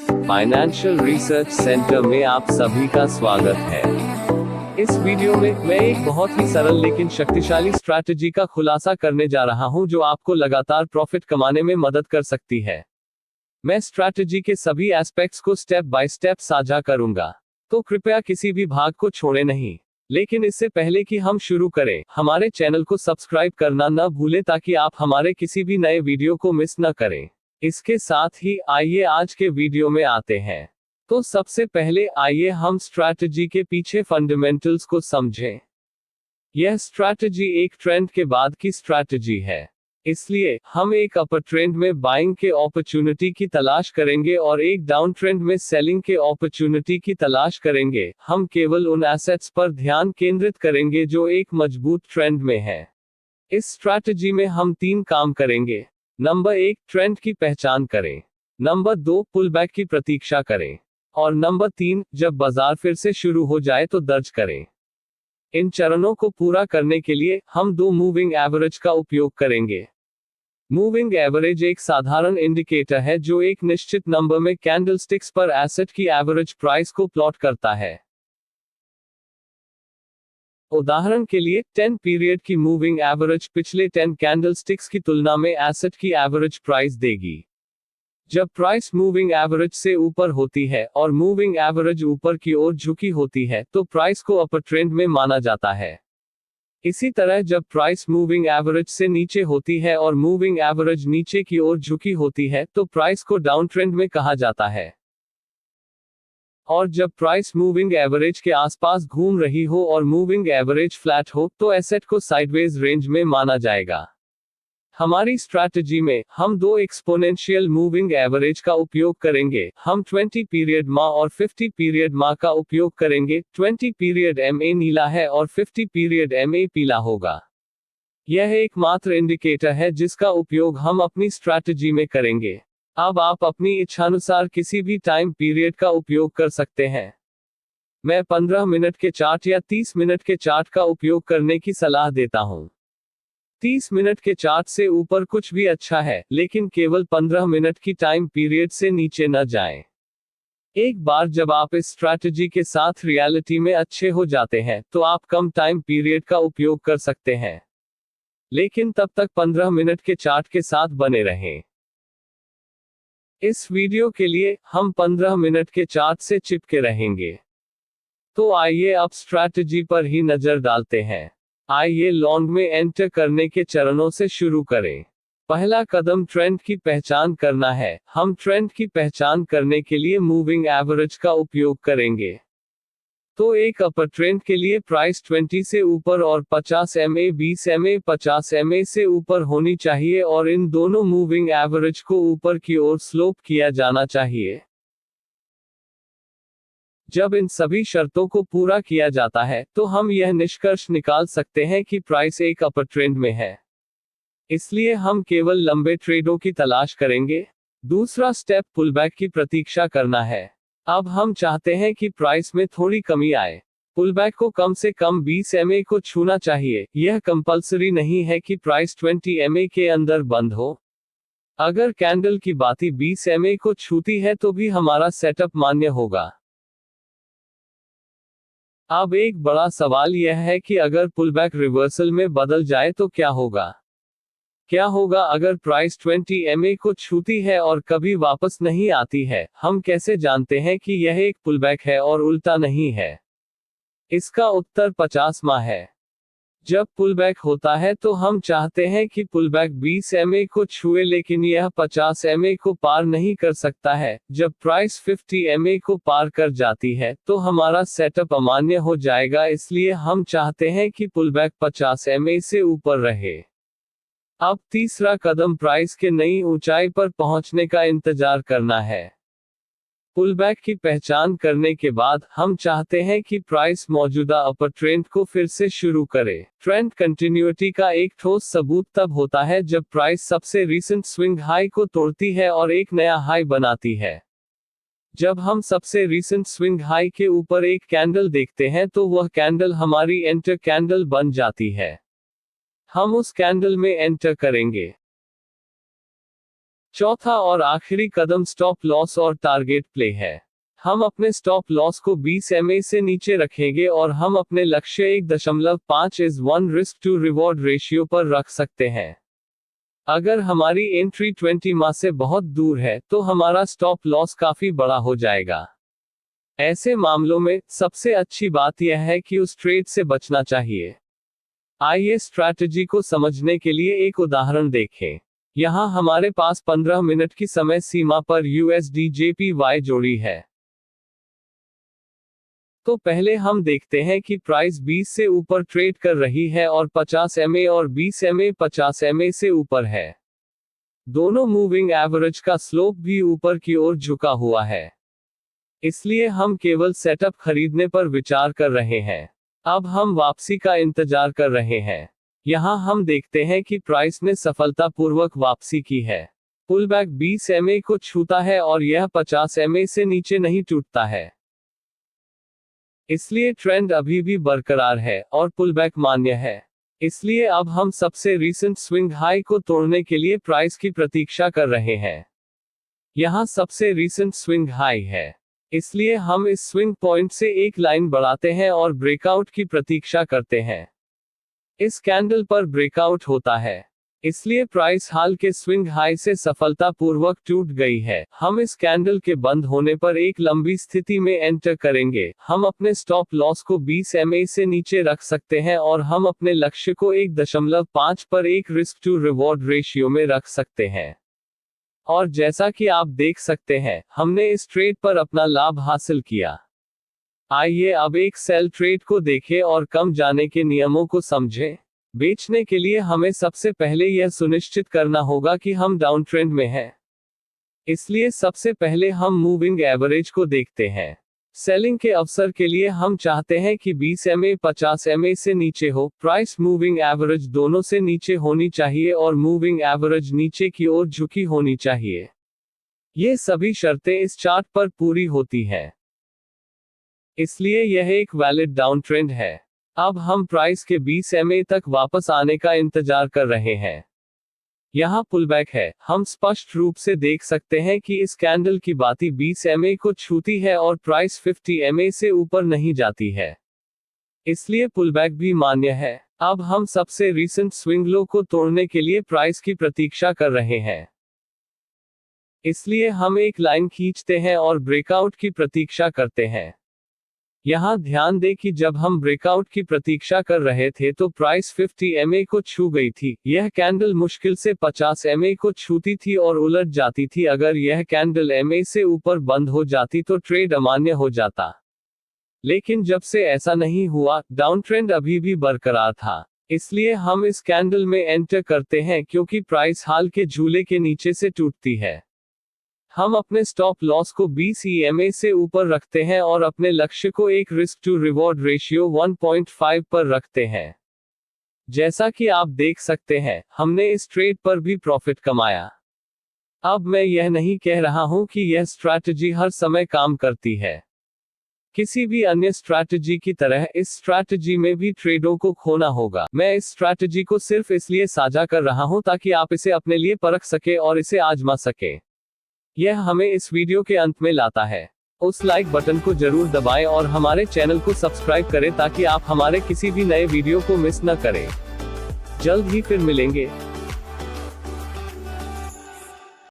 Financial research centre में आप सभी का स्वागत है। इस वीडियो में मैं एक बहुत ही सरल लेकिन शक्तिशाली स्ट्रैटेजी का खुलासा करने जा रहा हूं जो आपको लगातार प्रॉफिट कमाने में मदद कर सकती है। मैं स्ट्रैटेजी के सभी एस्पेक्ट्स को स्टेप बाय स्टेप साझा करूंगा, तो कृपया किसी भी भाग को छोड़े नहीं। लेकिन इससे पहले कि हम शुरू करें, हमारे चैनल को सब्सक्राइब करना न भूलें ताकि आप हमारे किसी भी नए वीडियो को मिस न करें। इसके साथ ही आइए आज के वीडियो में आते हैं। तो सबसे पहले आइए हम स्ट्रैटेजी के पीछे फंडामेंटल्स को समझें। यह स्ट्रैटेजी एक ट्रेंड के बाद की स्ट्रैटेजी है, इसलिए हम एक अपर ट्रेंड में बाइंग के अपॉर्चुनिटी की तलाश करेंगे और एक डाउन ट्रेंड में सेलिंग के अपॉर्चुनिटी की तलाश करेंगे। हम केवल उन एसेट्स पर ध्यान केंद्रित करेंगे जो एक मजबूत ट्रेंड में है। इस स्ट्रैटेजी में हम 3 काम करेंगे। नंबर 1, ट्रेंड की पहचान करें। नंबर 2, पुलबैक की प्रतीक्षा करें। और नंबर 3, जब बाजार फिर से शुरू हो जाए तो दर्ज करें। इन चरणों को पूरा करने के लिए हम 2 मूविंग एवरेज का उपयोग करेंगे। मूविंग एवरेज एक साधारण इंडिकेटर है जो एक निश्चित नंबर में कैंडलस्टिक्स पर एसेट की एवरेज प्राइस को प्लॉट करता है। उदाहरण के लिए 10 पीरियड की मूविंग एवरेज पिछले 10 कैंडलस्टिक्स की तुलना में एसेट की एवरेज प्राइस देगी। जब प्राइस मूविंग एवरेज से ऊपर होती है और मूविंग एवरेज ऊपर की ओर झुकी होती है तो प्राइस को अपर ट्रेंड में माना जाता है। इसी तरह जब प्राइस मूविंग एवरेज से नीचे होती है और मूविंग एवरेज नीचे की ओर झुकी होती है तो प्राइस को डाउन ट्रेंड में कहा जाता है। और जब प्राइस मूविंग एवरेज के आसपास घूम रही हो और मूविंग एवरेज फ्लैट हो तो एसेट को साइडवेज रेंज में माना जाएगा। हमारी स्ट्रैटेजी में हम 2 एक्सपोनेंशियल मूविंग एवरेज का उपयोग करेंगे। हम 20 पीरियड मा और 50 पीरियड मा का उपयोग करेंगे। 20 पीरियड MA नीला है और 50 पीरियड MA पीला होगा। यह एकमात्र इंडिकेटर है जिसका उपयोग हम अपनी स्ट्रैटेजी में करेंगे। अब आप अपनी इच्छानुसार किसी भी टाइम पीरियड का उपयोग कर सकते हैं। मैं 15 मिनट के चार्ट या 30 मिनट के चार्ट का उपयोग करने की सलाह देता हूं। 30 मिनट के चार्ट से ऊपर कुछ भी अच्छा है, लेकिन केवल 15 मिनट की टाइम पीरियड से नीचे न जाएं। एक बार जब आप इस स्ट्रैटेजी के साथ रियलिटी में अच्छे हो जाते हैं तो आप कम टाइम पीरियड का उपयोग कर सकते हैं, लेकिन तब तक 15 मिनट के चार्ट के साथ बने रहें। इस वीडियो के लिए हम 15 मिनट के चार्ट से चिपके रहेंगे। तो आइए अब स्ट्रैटेजी पर ही नजर डालते हैं। आइए लॉन्ग में एंटर करने के चरणों से शुरू करें। पहला कदम ट्रेंड की पहचान करना है। हम ट्रेंड की पहचान करने के लिए मूविंग एवरेज का उपयोग करेंगे। तो एक अपर ट्रेंड के लिए प्राइस 20 से ऊपर और 50 MA 20 MA 50 MA से ऊपर होनी चाहिए और इन दोनों मूविंग एवरेज को ऊपर की ओर स्लोप किया जाना चाहिए। जब इन सभी शर्तों को पूरा किया जाता है तो हम यह निष्कर्ष निकाल सकते हैं कि प्राइस एक अपर ट्रेंड में है। इसलिए हम केवल लंबे ट्रेडों की तलाश करेंगे। दूसरा स्टेप पुलबैक की प्रतीक्षा करना है। अब हम चाहते हैं कि प्राइस में थोड़ी कमी आए। पुलबैक को कम से कम 20 MA को छूना चाहिए। यह कंपल्सरी नहीं है कि प्राइस 20 MA के अंदर बंद हो। अगर कैंडल की बाती 20 MA को छूती है तो भी हमारा सेटअप मान्य होगा। अब एक बड़ा सवाल यह है कि अगर पुलबैक रिवर्सल में बदल जाए तो क्या होगा? क्या होगा अगर प्राइस 20 MA को छूती है और कभी वापस नहीं आती है? हम कैसे जानते हैं कि यह एक पुलबैक है और उल्टा नहीं है? इसका उत्तर 50 माह है। जब पुलबैक होता है तो हम चाहते हैं कि पुलबैक 20 MA को छुए लेकिन यह 50 MA को पार नहीं कर सकता है। जब प्राइस 50 MA को पार कर जाती है तो हमारा सेटअप अमान्य हो जाएगा, इसलिए हम चाहते हैं कि पुलबैक 50 MA से ऊपर रहे। अब तीसरा कदम प्राइस के नई ऊंचाई पर पहुंचने का इंतजार करना है। पुलबैक की पहचान करने के बाद हम चाहते हैं कि प्राइस मौजूदा अपर ट्रेंड को फिर से शुरू करे। ट्रेंड कंटिन्यूटी का एक ठोस सबूत तब होता है जब प्राइस सबसे रीसेंट स्विंग हाई को तोड़ती है और एक नया हाई बनाती है। जब हम सबसे रीसेंट स्विंग हाई के ऊपर एक कैंडल देखते हैं तो वह कैंडल हमारी एंटर कैंडल बन जाती है। हम उस कैंडल में एंटर करेंगे। चौथा और आखिरी कदम स्टॉप लॉस और टारगेट प्ले है। हम अपने स्टॉप लॉस को 20 MA से नीचे रखेंगे और हम अपने लक्ष्य 1.5:1 रिस्क टू रिवॉर्ड रेशियो पर रख सकते हैं। अगर हमारी एंट्री 20 माह से बहुत दूर है तो हमारा स्टॉप लॉस काफी बड़ा हो जाएगा। ऐसे मामलों में सबसे अच्छी बात यह है कि उस ट्रेड से बचना चाहिए। आइए स्ट्रैटेजी को समझने के लिए एक उदाहरण देखें। यहाँ हमारे पास 15 मिनट की समय सीमा पर USD JPY जोड़ी है। तो पहले हम देखते हैं कि प्राइस 20 से ऊपर ट्रेड कर रही है और 50 MA और 20 MA 50 MA से ऊपर है। दोनों मूविंग एवरेज का स्लोप भी ऊपर की ओर झुका हुआ है। इसलिए हम केवल सेटअप खरीदने पर विचार कर रहे हैं। अब हम वापसी का इंतजार कर रहे हैं। यहाँ हम देखते हैं कि प्राइस ने सफलतापूर्वक वापसी की है। पुलबैक 20 MA को छूता है और यह 50 MA से नीचे नहीं टूटता है। इसलिए ट्रेंड अभी भी बरकरार है और पुलबैक मान्य है। इसलिए अब हम सबसे रीसेंट स्विंग हाई को तोड़ने के लिए प्राइस की प्रतीक्षा कर रहे हैं। यहाँ सबसे रीसेंट स्विंग हाई है। इसलिए हम इस स्विंग पॉइंट से एक लाइन बढ़ाते हैं और ब्रेकआउट की प्रतीक्षा करते हैं। इस कैंडल पर ब्रेकआउट होता है, इसलिए प्राइस हाल के स्विंग हाई से सफलतापूर्वक टूट गई है। हम इस कैंडल के बंद होने पर एक लंबी स्थिति में एंटर करेंगे। हम अपने स्टॉप लॉस को 20 MA से नीचे रख सकते हैं और हम अपने लक्ष्य को 1.5 पर एक रिस्क टू रिवॉर्ड रेशियो में रख सकते हैं। और जैसा कि आप देख सकते हैं, हमने इस ट्रेड पर अपना लाभ हासिल किया। आइए अब एक सेल ट्रेड को देखें और कम जाने के नियमों को समझें। बेचने के लिए हमें सबसे पहले यह सुनिश्चित करना होगा कि हम डाउन ट्रेंड में हैं। इसलिए सबसे पहले हम मूविंग एवरेज को देखते हैं। सेलिंग के अवसर के लिए हम चाहते हैं कि 20 MA 50 MA से नीचे हो। प्राइस मूविंग एवरेज दोनों से नीचे होनी चाहिए और मूविंग एवरेज नीचे की ओर झुकी होनी चाहिए। ये सभी शर्तें इस चार्ट पर पूरी होती हैं। इसलिए यह एक वैलिड डाउन ट्रेंड है। अब हम प्राइस के 20 MA तक वापस आने का इंतजार कर रहे हैं। यहाँ पुलबैक है। हम स्पष्ट रूप से देख सकते हैं कि इस कैंडल की बाती 20 MA को छूती है और प्राइस 50 MA से ऊपर नहीं जाती है। इसलिए पुलबैक भी मान्य है। अब हम सबसे रीसेंट स्विंग लो को तोड़ने के लिए प्राइस की प्रतीक्षा कर रहे हैं। इसलिए हम एक लाइन खींचते हैं और ब्रेकआउट की प्रतीक्षा करते हैं। यहाँ ध्यान दें कि जब हम ब्रेकआउट की प्रतीक्षा कर रहे थे तो प्राइस 50 MA को छू गई थी। यह कैंडल मुश्किल से 50 MA को छूती थी और उलट जाती थी। अगर यह कैंडल MA से ऊपर बंद हो जाती तो ट्रेड अमान्य हो जाता। लेकिन जब से ऐसा नहीं हुआ, डाउन ट्रेंड अभी भी बरकरार था। इसलिए हम इस कैंडल में एंटर करते हैं क्योंकि प्राइस हाल के झूले के नीचे से टूटती है। हम अपने स्टॉप लॉस को 20 EMA से ऊपर रखते हैं और अपने लक्ष्य को एक रिस्क टू रिवॉर्ड रेशियो 1.5 पर रखते हैं। जैसा कि आप देख सकते हैं, हमने इस ट्रेड पर भी प्रॉफिट कमाया। अब मैं यह नहीं कह रहा हूं कि यह स्ट्रैटेजी हर समय काम करती है। किसी भी अन्य स्ट्रैटेजी की तरह इस स्ट्रैटेजी में भी ट्रेडों को खोना होगा। मैं इस स्ट्रैटेजी को सिर्फ इसलिए साझा कर रहा हूं ताकि आप इसे अपने लिए परख सके और इसे आजमा सके। यह हमें इस वीडियो के अंत में लाता है। उस लाइक बटन को जरूर दबाएं और हमारे चैनल को सब्सक्राइब करें ताकि आप हमारे किसी भी नए वीडियो को मिस न करें। जल्द ही फिर मिलेंगे।